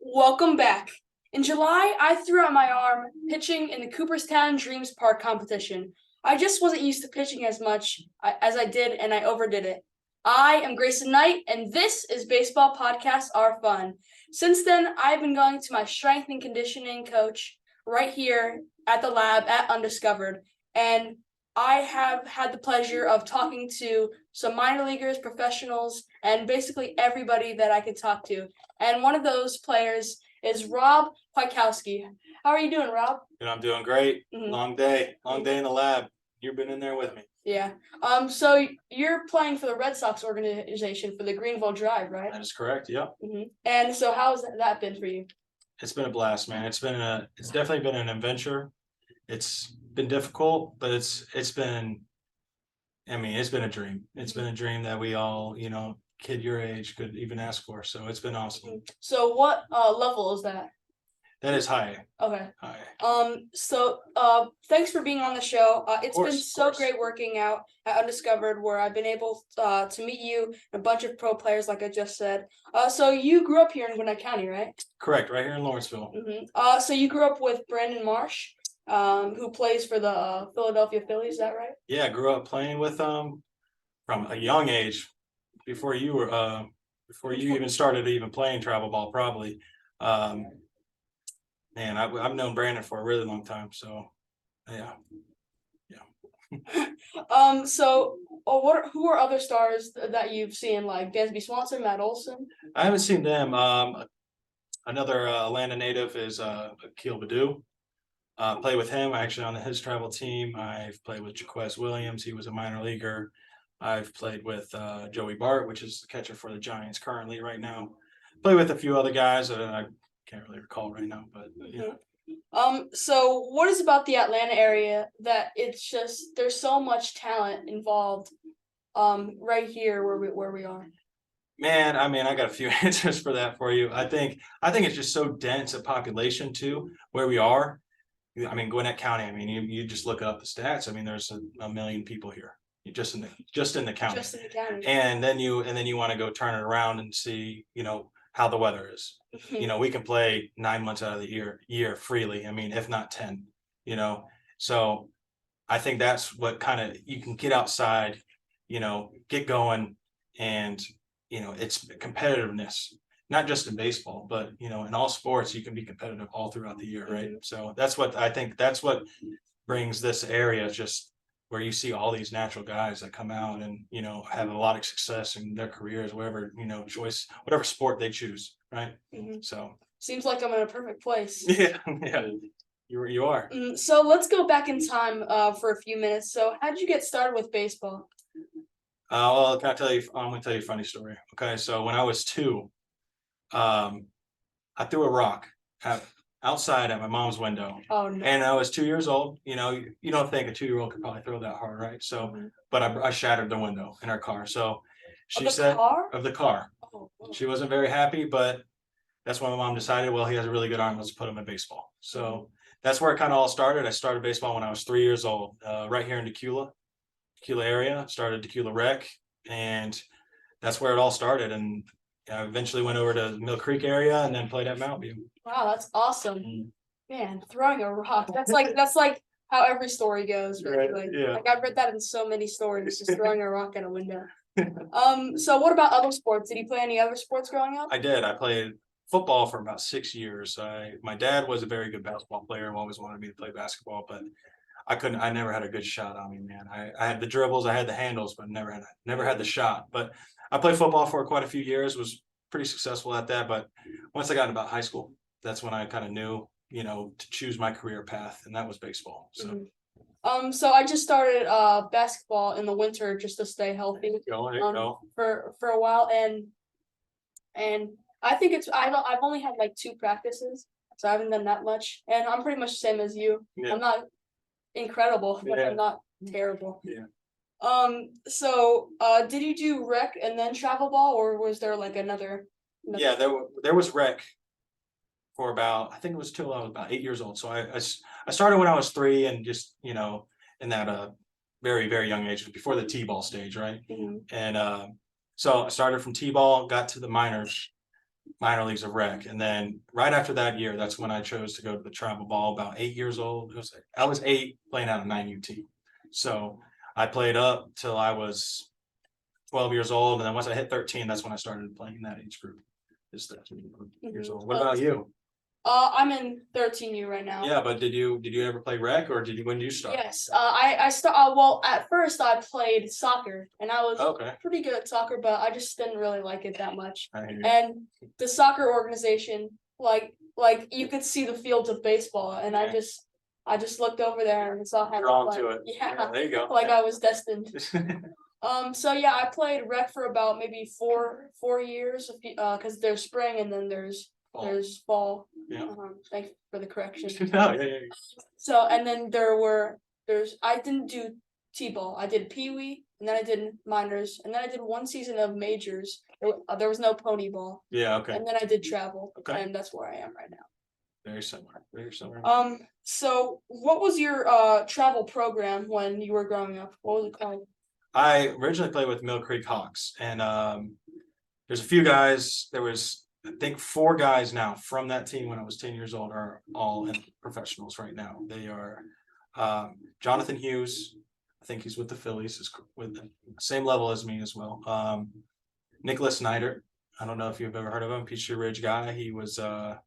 Welcome back. In July, I threw out my arm pitching in the Cooperstown Dreams Park competition. I just wasn't used to pitching as much as I did, and I overdid it. I am Grayson Knight, and this is Baseball Podcasts Are Fun. Since then, I've been going to my strength and conditioning coach right here at the lab at Undiscovered, and I have had the pleasure of talking to some minor leaguers, professionals, and basically everybody that I could talk to. And one of those players is Rob Kwaitkowski. How are you doing, Rob? And I'm doing great. Mhm. Long day in the lab. You've been in there with me. Yeah. So you're playing for the Red Sox organization for the Greenville Drive, right? That is correct. Yep. And so how's that been for you? It's been a blast, man. It's definitely been an adventure. It's been difficult, but it's been a dream. It's been a dream that we all, kid your age could even ask for. So it's been awesome. So what level is that? That is high. Okay. High. So thanks for being on the show. It's been so course. great working out at Undiscovered, where I've been able to meet you and a bunch of pro players, like I just said. So you grew up here in Gwinnett County, right? Correct, right here in Lawrenceville. So you grew up with Brandon Marsh, who plays for the Philadelphia Phillies, is that right? Yeah, I grew up playing with from a young age, before you even started even playing travel ball, probably. Man, I've known Brandon for a really long time, so yeah. So who are other stars that you've seen, like Dansby Swanson, Matt Olson? I haven't seen them. Another Atlanta native is Akil Badu. Played with him actually on his travel team. I've played with Jaquez Williams. He was a minor leaguer. I've played with Joey Bart, which is the catcher for the Giants currently right now. Played with a few other guys that I can't really recall right now, but yeah. So what is about the Atlanta area that it's just there's so much talent involved right here where we are? Man, I got a few answers for that for you. I think it's just so dense a population too where we are. Gwinnett County. You just look up the stats. There's a million people here just in the county. Just in the county. And then you want to go turn it around and see, how the weather is. We can play 9 months out of the year freely. If not 10, So I think that's what kind of you can get outside, get going, and it's competitiveness, not just in baseball, but in all sports you can be competitive all throughout the year, right? So that's what I think brings this area, just where you see all these natural guys that come out and have a lot of success in their careers, whatever whatever sport they choose, right? So seems like I'm in a perfect place. Yeah, you are. So let's go back in time for a few minutes. So how did you get started with baseball? Well, can I tell you? I'm gonna tell you a funny story. Okay, so when I was 2, I threw a rock outside at my mom's window. Oh no! And I was 2 years old. You don't think a 2-year-old could probably throw that hard, right? So, but I shattered the window in our car. So she said of the car. Oh. She wasn't very happy, but that's when my mom decided, well, he has a really good arm. Let's put him in baseball. So that's where it kind of all started. I started baseball when I was 3 years old, right here in Tequila area. Started Tequila Rec, and that's where it all started. And I eventually went over to Mill Creek area and then played at Mountain View. Wow, that's awesome. Man, throwing a rock. That's like how every story goes, right? Like I've read that in so many stories, just throwing a rock at a window. So what about other sports? Did you play any other sports growing up? I did. I played football for about 6 years. My dad was a very good basketball player and always wanted me to play basketball, but I never had a good shot on me, man. I had the dribbles, I had the handles, but never had the shot. But I played football for quite a few years, was pretty successful at that. But once I got into about high school, that's when I kind of knew, to choose my career path, and that was baseball. So. So I just started basketball in the winter just to stay healthy. There you go. For a while, and I think I've only had like 2 practices, so I haven't done that much, and I'm pretty much the same as you. Yeah. I'm not incredible, but I'm not terrible. Yeah. So did you do rec and then travel ball, or was there like another? Yeah, there was rec for about, I think it was till I was about 8 years old. So I started when I was 3, and just in that very, very young age, before the T-ball stage, right? And so I started from T-ball, got to the minors, minor leagues of rec. And then right after that year, that's when I chose to go to the travel ball. About 8 years old. I was 8 playing out of 9UT. So I played up till I was 12 years old, and then once I hit 13, that's when I started playing in that age group. Is 13 years old. What about you? I'm in 13U right now. Yeah, but did you ever play rec, or when did you start? Yes, I start. Well, at first I played soccer, and I was Okay. pretty good at soccer, but I just didn't really like it that much. I hear you. And the soccer organization, like you could see the fields of baseball, and Yeah. I just looked over there and saw how Drawn to it. Yeah, there you go. like Yeah. I was destined. So yeah, I played rec for about maybe four years, because there's spring and then there's fall. Yeah. Thanks for the correction. No, yeah. So and then I didn't do T-ball. I did Pee-wee, and then I did minors, and then I did one season of majors. There was no pony ball. Yeah, okay. And then I did travel. Okay. And that's where I am right now. Very similar. Very similar. So what was your travel program when you were growing up? What was it called? I originally played with Mill Creek Hawks, and there's a few guys. There was, I think, 4 guys now from that team when I was 10 years old are all in professionals right now. They are Jonathan Hughes. I think he's with the Phillies, is with the same level as me as well. Nicholas Snyder. I don't know if you've ever heard of him. Peachtree Ridge guy. He was, I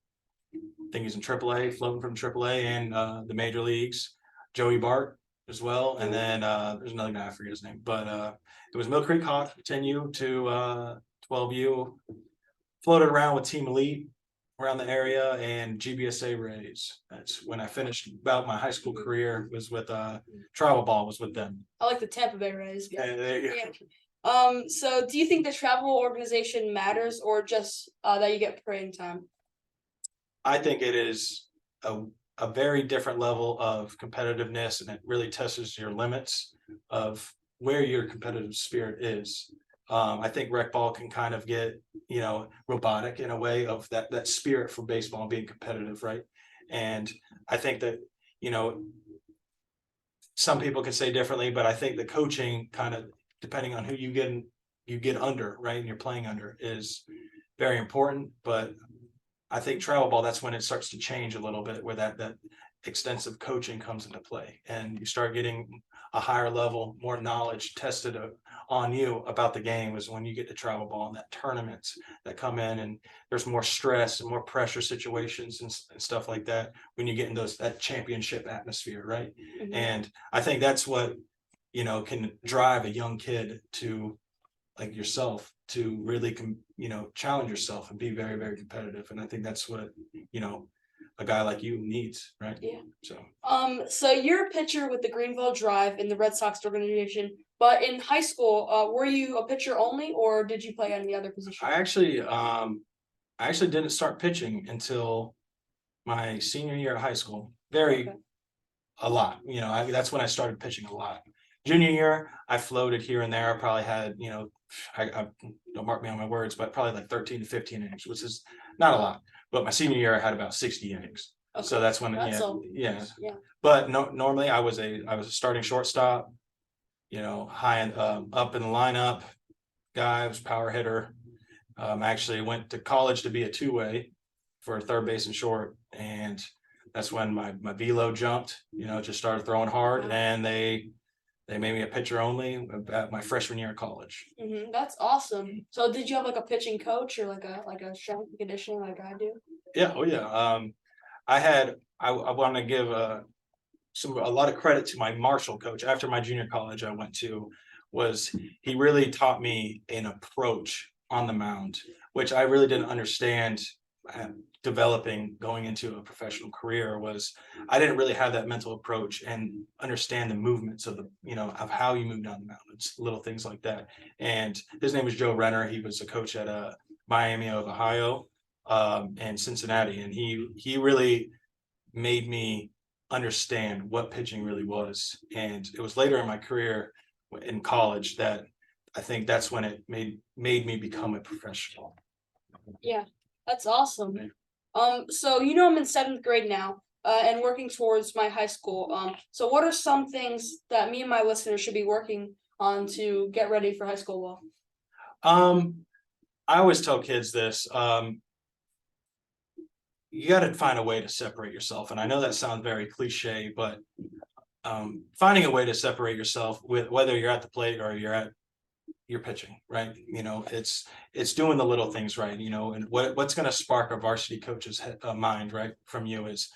think he's in AAA, floating from AAA and the major leagues. Joey Bart as well. And then there's another guy, I forget his name, but it was Mill Creek Hawk, 10U to 12U. Floated around with Team Elite around the area and GBSA Rays. That's when I finished about my high school career, was with travel ball, was with them. I like the Tampa Bay Rays. And there you go. Yeah. So do you think the travel organization matters, or just that you get playing time? I think it is a very different level of competitiveness, and it really tests your limits of where your competitive spirit is. I think rec ball can kind of get, robotic in a way of that spirit for baseball and being competitive, right? And I think that, some people can say differently, but I think the coaching kind of, depending on who you get under, right, and you're playing under, is very important. But I think travel ball, that's when it starts to change a little bit, where that extensive coaching comes into play, and you start getting a higher level, more knowledge tested on you about the game, is when you get to travel ball and that tournaments that come in, and there's more stress and more pressure situations and stuff like that when you get in that championship atmosphere, right? Mhm. And I think that's what, can drive a young kid to, like yourself, to really challenge yourself and be very, very competitive. And I think that's what, a guy like you needs, right? Yeah. So you're a pitcher with the Greenville Drive in the Red Sox organization, but in high school, were you a pitcher only, or did you play any other position? I actually didn't start pitching until my senior year of high school. A lot, that's when I started pitching a lot. Junior year, I floated here and there. I probably had, I don't mark me on my words, but probably like 13 to 15 innings, which is not a lot. But my senior year, I had about 60 innings. Okay. So that's when, Yeah. But normally I was a starting shortstop, high end, up in the lineup guy. I was power hitter. Actually went to college to be a 2-way for third base and short, and that's when my velo jumped. Just started throwing hard, and they made me a pitcher only at my freshman year of college. Mm-hmm. That's awesome. So did you have like a pitching coach, or like a strength and conditioning like I do? Yeah. Oh yeah. I want to give a lot of credit to my Marshall coach. After my junior college I went to, he really taught me an approach on the mound, which I really didn't understand developing going into a professional career. I didn't really have that mental approach and understand the movements of of how you move down the mound. It's little things like that. And his name was Joe Renner. He was a coach at Miami of Ohio, and Cincinnati, and he really made me understand what pitching really was. And it was later in my career in college that I think that's when it made me become a professional. Yeah, that's awesome. So I'm in 7th grade now, and working towards my high school. So what are some things that me and my listeners should be working on to get ready for high school ball? I always tell kids this. you got to find a way to separate yourself. And I know that sounds very cliche, but finding a way to separate yourself, with whether you're at the plate or you're pitching, right? It's doing the little things right, and what's going to spark a varsity coach's mind, right, from you is,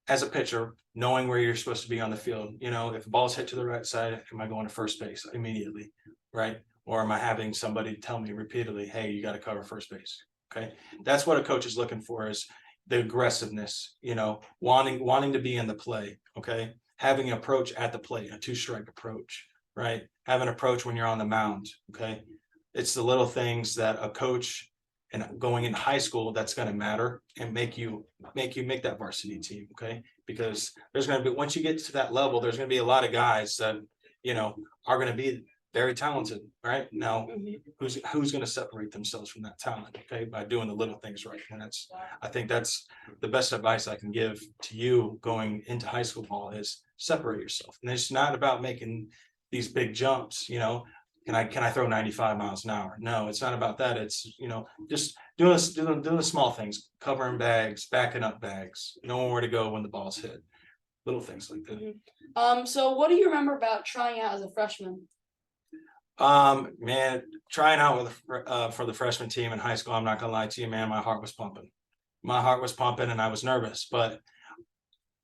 as a pitcher, knowing where you're supposed to be on the field. If the ball's hit to the right side, am I going to first base immediately, right? Or am I having somebody tell me repeatedly, hey, you got to cover first base? Okay, that's what a coach is looking for, is the aggressiveness, wanting to be in the play. Okay, having an approach at the plate, a 2-strike approach, right? Have an approach when you're on the mound. Okay, it's the little things that a coach, and going into high school, that's going to matter and make that varsity team. Okay, because there's going to be, once you get to that level, there's going to be a lot of guys that are going to be very talented. Right now, who's going to separate themselves from that talent? Okay, by doing the little things right. And I think that's the best advice I can give to you going into high school ball, is separate yourself. And it's not about making these big jumps. Can I throw 95 miles an hour? No, it's not about that. It's just doing the small things, covering bags, backing up bags, knowing where to go when the ball's hit, little things like that. So what do you remember about trying out as a freshman? Man, trying out for the freshman team in high school, I'm not gonna lie to you, man, my heart was pumping. And I was nervous, but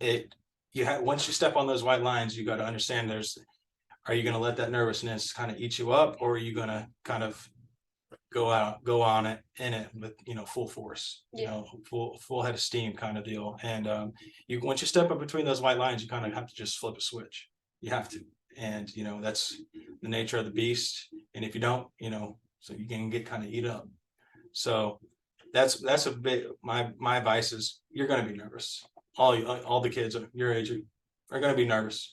once you step on those white lines, you got to understand, are you going to let that nervousness kind of eat you up, or are you going to kind of go on it with full force, full head of steam kind of deal? And once you step up between those white lines, you kind of have to just flip a switch. You have to. And that's the nature of the beast. And if you don't, so you can get kind of eat up. So that's a bit, my advice is, you're going to be nervous. All the kids your age are going to be nervous.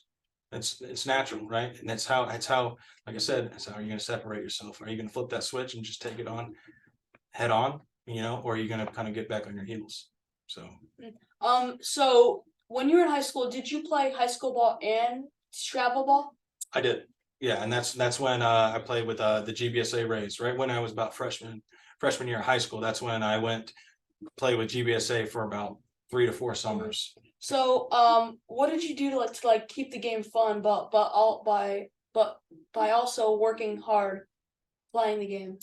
It's natural, right? And that's how, like I said, that's how you're going to separate yourself. Are you going to flip that switch and just take it on head on, or are you going to kind of get back on your heels? So when you were in high school, did you play high school ball and travel ball? I did. Yeah. And that's when I played with the GBSA Rays, right when I was about freshman year of high school. That's when I went play with GBSA for about 3 to 4 summers. So, what did you do to keep the game fun, but by also working hard playing the game?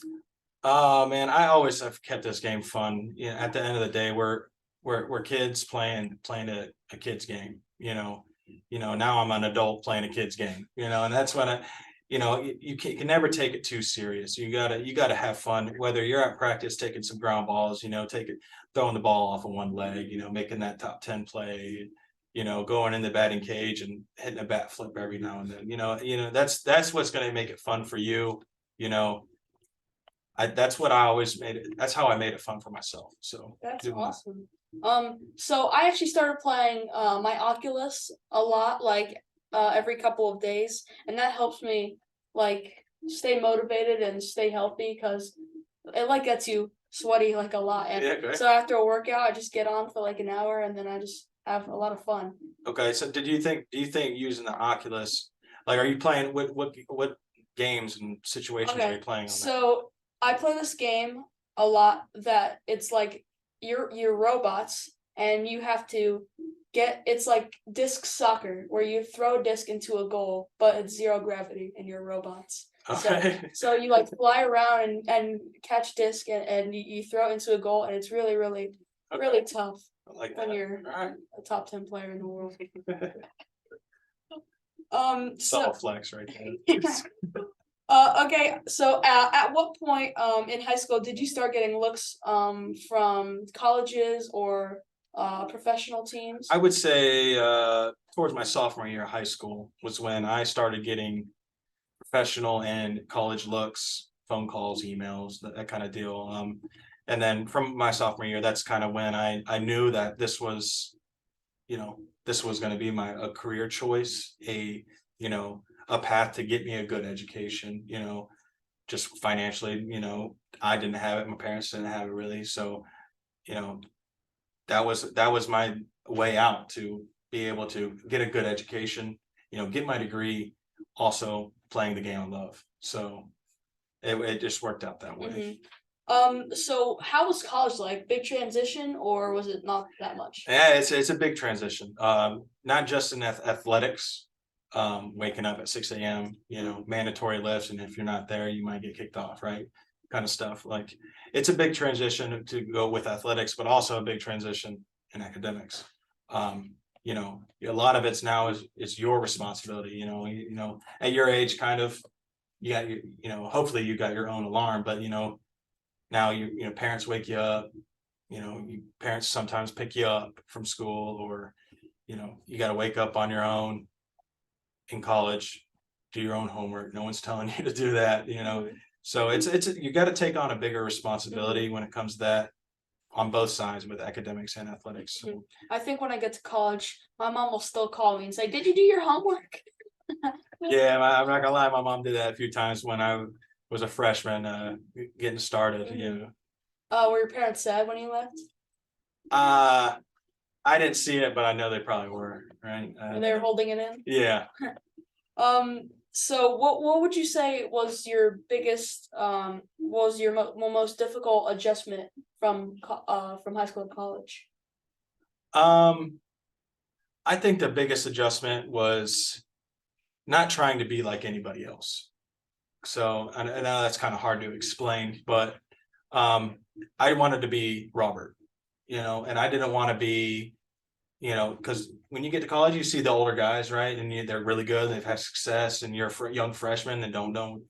Oh man, I always have kept this game fun. At the end of the day, we're kids playing a kid's game. Now I'm an adult playing a kid's game. And that's when you can never take it too serious. You gotta have fun, whether you're at practice taking some ground balls, throwing the ball off of one leg, making that top 10 play, going in the batting cage and hitting a bat flip every now and then. That's what's going to make it fun for you. That's what I always made it. That's how I made it fun for myself. So that's awesome. So I actually started playing my Oculus a lot, every couple of days, and that helps me stay motivated and stay healthy, because it gets you sweaty a lot. And so after a workout, I just get on for an hour, and then I just have a lot of fun. Okay, so do you think using the Oculus, are you playing what games and situations are you playing on that? So I play this game a lot that it's you're robots, and you have to it's like disc soccer, where you throw a disc into a goal, but it's zero gravity and you're robots. Okay. So you fly around and catch disc, and you throw it into a goal, and it's really, really, really tough when you're a top 10 player in the world. Subtle flex right there. Okay, so at what point in high school did you start getting looks from colleges or professional teams? I would say towards my sophomore year of high school was when I started getting professional and college looks, phone calls, emails, that kind of deal. And then from my sophomore year, that's kind of when I knew that this was going to be a career choice, a path to get me a good education, just financially, I didn't have it. My parents didn't have it really. So, that was my way out, to be able to get a good education, get my degree, also playing the game I love. So it just worked out that way. So how was college like? Big transition, or was it not that much? Yeah, it's a big transition. Not just in athletics, waking up at 6 a.m., mandatory lifts, and if you're not there, you might get kicked off, right? Kind of stuff. Like it's a big transition to go with athletics, but also a big transition in academics. A lot of it's now is your responsibility. At your age, kind of, you got hopefully you got your own alarm, but now parents wake you up. Parents sometimes pick you up from school, or you got to wake up on your own in college, do your own homework. No one's telling you to do that. So it's you got to take on a bigger responsibility when it comes to that on both sides with academics and athletics. So, I think when I get to college, my mom will still call me and say, "Did you do your homework?" yeah, I'm not gonna lie, my mom did that a few times when I was a freshman, getting started. Were your parents sad when you left? Uh I didn't see it, but I know they probably were, right? When they were holding it in? Yeah. So what would you say was your biggest was your most difficult adjustment from high school to college? Um, I think the biggest adjustment was not trying to be like anybody else. So I know that's kind of hard to explain, but I wanted to be Robert, and I didn't want to be, because when you get to college, you see the older guys, right? And they're really good, they've had success, and you're a young freshman and don't know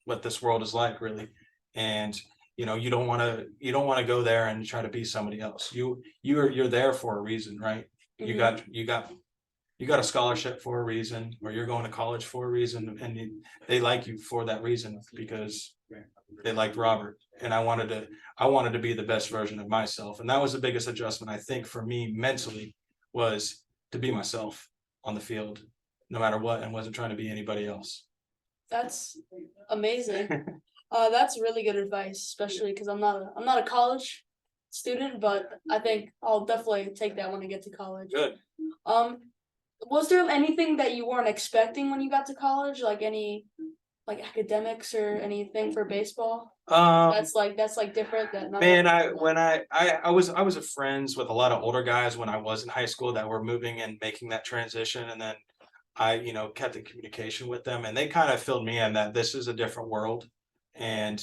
what this world is like, really. And you don't want to go there and try to be somebody else. You're there for a reason, right? You got a scholarship for a reason, or you're going to college for a reason, and they like you for that reason because they liked Robert. And I wanted to be the best version of myself. And that was the biggest adjustment, I think, for me mentally, was to be myself on the field, no matter what, and wasn't trying to be anybody else. That's amazing. That's really good advice, especially because I'm not a college student, but I think I'll definitely take that when I get to college. Good. Um, was there anything that you weren't expecting when you got to college, like any like academics or anything for baseball? That's like different that not Man, everyone- I was friends with a lot of older guys when I was in high school that were moving and making that transition, and then I kept in communication with them, and they kind of filled me in that this is a different world, and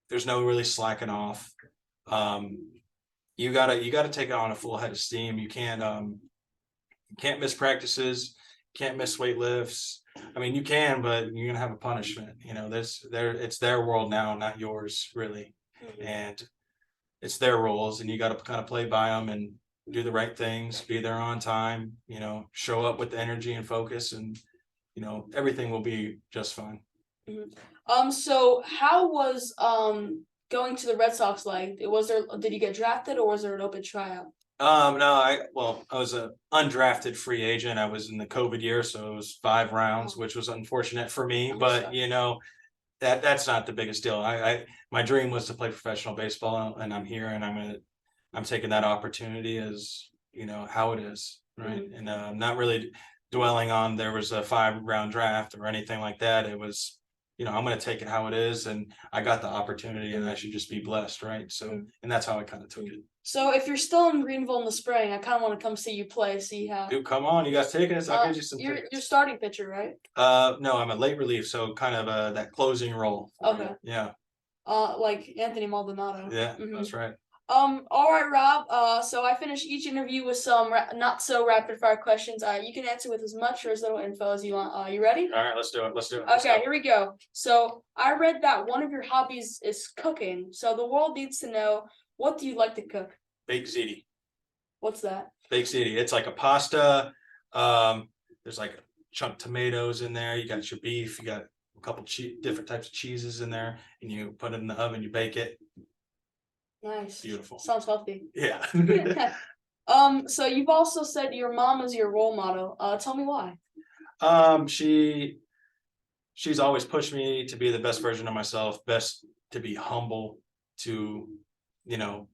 there's no really slacking off. Um, you gotta take it on a full head of steam. You can't miss practices, can't miss weight lifts. I mean, you can, but you're gonna have a punishment. It's their world now, not yours, really. And it's their rules, and you got to kind of play by them and do the right things, be there on time, show up with the energy and focus, and everything will be just fine. So how was going to the Red Sox like? Did you get drafted or was there an open tryout? No, I was a undrafted free agent. I was in the COVID year, so it was 5 rounds, which was unfortunate for me. But that's not the biggest deal. My dream was to play professional baseball, and I'm here, and I'm taking that opportunity as how it is, right? And I'm not really dwelling on there was a 5-round draft or anything like that. It was, I'm going to take it how it is, and I got the opportunity, and I should just be blessed, right? So, and that's how I kind of took it. So if you're still in Greenville in the spring, I kind of want to come see you play, see how. Dude, come on, you guys taking us? I'll get you some You're tickets. starting pitcher, right? No, I'm a late relief, so kind of that closing role. Okay. Yeah. Like Anthony Maldonado. Yeah, that's right. All right, Rob. So I finish each interview with some not so rapid fire questions. You can answer with as much or as little info as you want. You ready? All right, let's do it. Let's do it. Okay, here we go. So I read that one of your hobbies is cooking. So the world needs to know, what do you like to cook? Baked ziti. What's that? Baked ziti. It's like a pasta. There's like chunk tomatoes in there. You got your beef. You got a couple different types of cheeses in there, and you put it in the oven. You bake it. Nice. Beautiful. Sounds healthy. Yeah. So you've also said your mom is your role model. Tell me why. She's always pushed me to be the best version of myself, best to be humble, to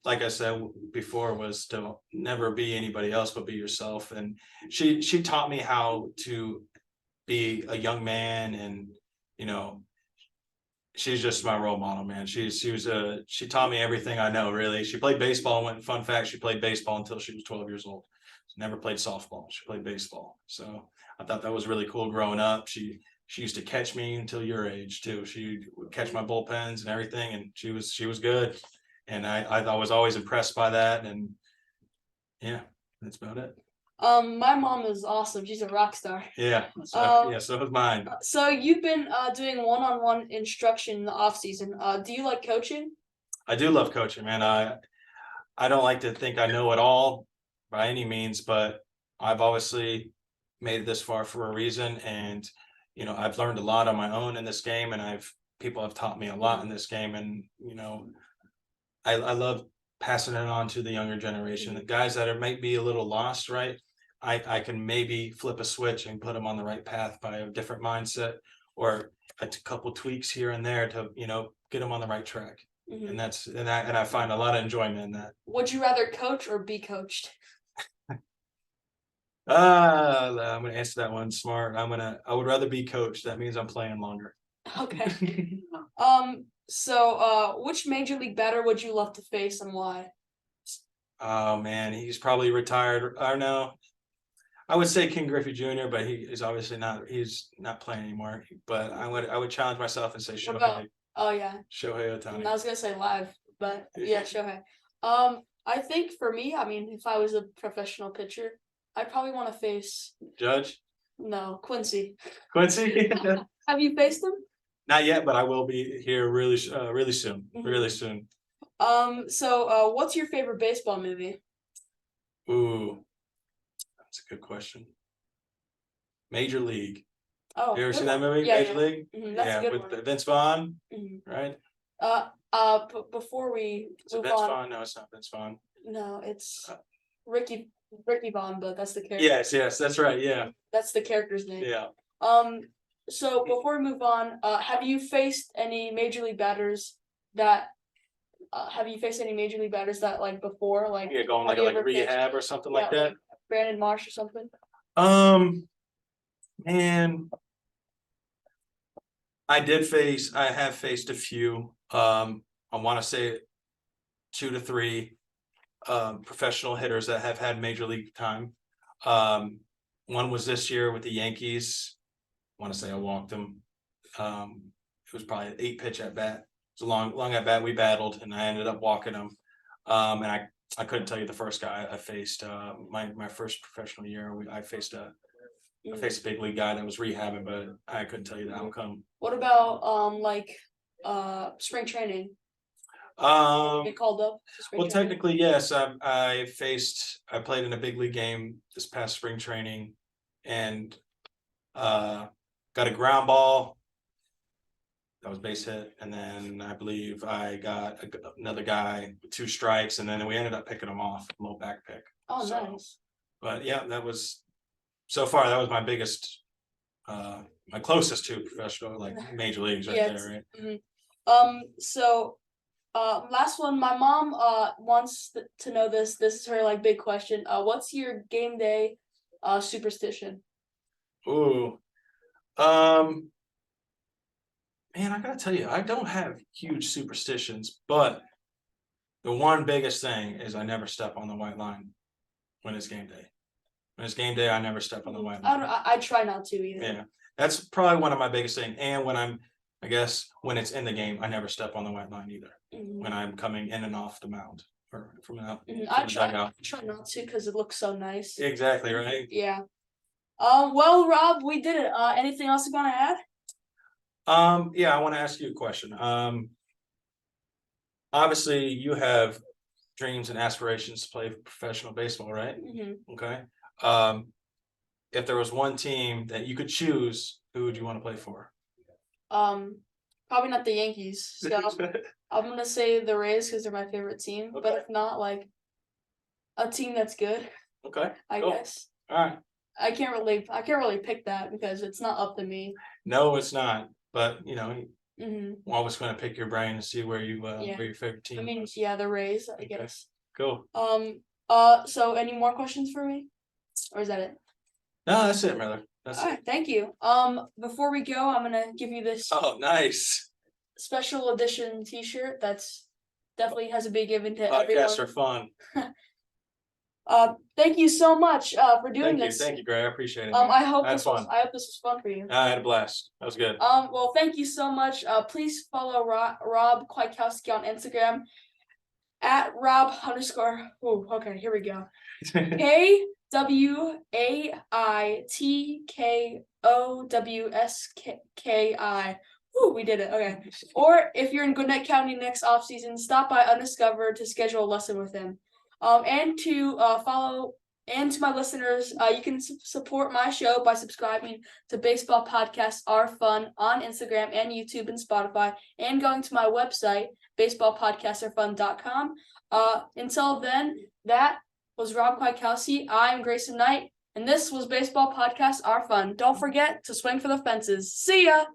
like I said before, was to never be anybody else but be yourself. And she taught me how to be a young man, and she's just my role model, man. She taught me everything I know, really. She played baseball. Fun fact, she played baseball until she was 12 years old. She never played softball. She played baseball. So I thought that was really cool growing up. She used to catch me until your age too. She would catch my bullpens and everything, and she was good. And I was always impressed by that. And yeah, that's about it. My mom is awesome. She's a rock star. Yeah. So yeah, so was mine. So you've been doing one-on-one instruction in the off season. Do you like coaching? I do love coaching, man. I don't like to think I know it all by any means, but I've obviously made it this far for a reason. And, I've learned a lot on my own in this game, and people have taught me a lot in this game. And, I love passing it on to the younger generation, the guys that might be a little lost, right? I can maybe flip a switch and put them on the right path by a different mindset or a couple tweaks here and there to, get them on the right track. Mhm. And I find a lot of enjoyment in that. Would you rather coach or be coached? I'm gonna answer that one smart. I would rather be coached. That means I'm playing longer. Okay. Which major league batter would you love to face and why? Oh man, he's probably retired. Or no, I would say King Griffey Jr., but he's obviously not. He's not playing anymore. But I would challenge myself and say What about? Shohei Oh yeah, Shohei I Ohtani. was gonna say live, but yeah, Shohei. I think for me, I mean, if I was a professional pitcher, I'd probably want to face Judge no Quincy. Quincy. Have you faced him? Not yet, but I will be here really soon. Mhm. Really soon. What's your favorite baseball movie? Ooh, that's a good question. Major League. Oh, You ever good seen that one. movie, Yeah, Major yeah. League? That's a Yeah, good with one. Vince Vaughn, Mhm. right? Before we Is it move Vince on, Vaughn? No, it's not Vince Vaughn. no, it's Uh, Ricky Bond, but that's the character. Yes, that's right. Yeah, That's the character's name. yeah. So before we move on, have you faced any major league batters that like before? Like Yeah, going have like you like ever faced rehab or something like that. Brandon Marsh or something? Man, I have faced a few. I want to say 2 to 3 professional hitters that have had major league time. One was this year with the Yankees. I want to say I walked him. It was probably an 8 pitch at bat. It's a long at bat. We battled, and I ended up walking him. And I couldn't tell you the first guy I faced. My first professional year, I faced a big league guy that was rehabbing, but I couldn't tell you the outcome. What about spring training? Get called up to spring Well, training? technically, yes. I played in a big league game this past spring training, and got a ground ball that was base hit, and then I believe I got another guy with 2 strikes, and then we ended up picking him off, a low back pick. Oh, So, nice. But yeah, that was so far that was my biggest, my closest to professional, like major leagues, right there, right? Last one. My mom wants to know this. This is her like big question. What's your game day superstition? Ooh, man, I gotta tell you, I don't have huge superstitions, but the one biggest thing is I never step on the white line when it's game day. When it's game day, I never step on the white line. I try not to either. Yeah, that's probably one of my biggest things. And I guess when it's in the game, I never step on the white line either. When I'm coming in and off the mound or from out. I try not to because it looks so nice. Exactly right. Yeah. Well, Rob, we did it. Anything else you want to add? Yeah, I want to ask you a question. Obviously, you have dreams and aspirations to play professional baseball, right? Okay. If there was one team that you could choose, who would you want to play for? Probably not the Yankees. So I'm gonna say the Rays because they're my favorite team. Okay. But if not, like a team that's good. Okay. I guess. All right. I can't really pick that because it's not up to me. No, it's not. But I'm always going to pick your brain to see where where your favorite team. I mean, is. yeah, the Rays, I guess. Cool. So any more questions for me, or is that it? No, that's it, brother. That's All right, thank you. Before we go, I'm gonna give you this. Oh, nice. special edition T-shirt. That's definitely has to be given to Podcasts are everyone. fun. Thank you so much for doing Thank you, this. thank you, Gray. I appreciate it. I hope Had this was fun. I hope this was fun for you. I had a blast. That was good. Well, thank you so much. Please follow Rob Kwaitkowski on Instagram at Rob _. Oh, okay, here we go. KWAITKOWSKI. Ooh, we did it. Okay. Or if you're in Gwinnett County next off season, stop by Undiscovered to schedule a lesson with him. And to follow and to my listeners, you can support my show by subscribing to Baseball Podcasts Are Fun on Instagram and YouTube and Spotify, and going to my website, baseballpodcastsarefun.com. Until then, that was Rob Kwaitkowski. I'm Grayson Knight, and this was Baseball Podcasts Are Fun. Don't forget to swing for the fences. See ya!